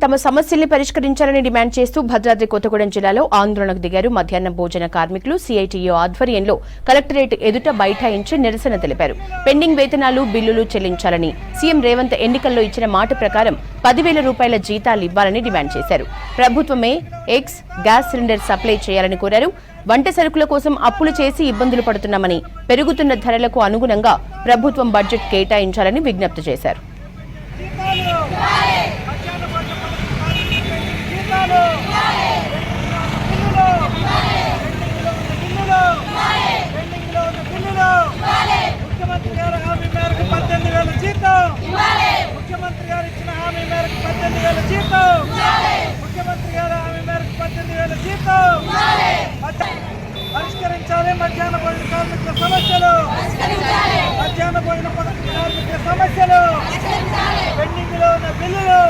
తమ సమస్యల్ని పరిష్కరించాలని డిమాండ్ చేస్తూ భద్రాద్రి కొత్తగూడెం జిల్లాలో ఆందోళనకు దిగారు. మధ్యాహ్నం భోజన కార్మికులు సిఐటియు ఆధ్వర్యంలో కలెక్టరేట్ ఎదుట బైఠాయించి నిరసన తెలిపారు. పెండింగ్ వేతనాలు, బిల్లులు చెల్లించాలని, సీఎం రేవంత్ ఎన్నికల్లో ఇచ్చిన మాట ప్రకారం 10,000 రూపాయల జీతాలు ఇవ్వాలని డిమాండ్ చేశారు. ప్రభుత్వమే ఎగ్స్, గ్యాస్ సిలిండర్ సప్లై చేయాలని కోరారు. వంట సరుకుల కోసం అప్పులు చేసి ఇబ్బందులు పడుతున్నామని, పెరుగుతున్న ధరలకు అనుగుణంగా ప్రభుత్వం బడ్జెట్ కేటాయించాలని విజ్ఞప్తి చేశారు. ముఖ్యమంత్రి గారి హామీ మేరకు 18,000 జీతం, ముఖ్యమంత్రి గారు ఇచ్చిన హామీ మేరకు 18,000 జీతం, ముఖ్యమంత్రి గారి హామీ మేరకు 18,000 జీతం పరిష్కరించాలి. మధ్యాహ్న భోజన కార్మికుల సమస్యలు, మధ్యాహ్న భోజన కార్మికుల సమస్యలు, పెండింగ్ లో ఉన్న బిల్లులు,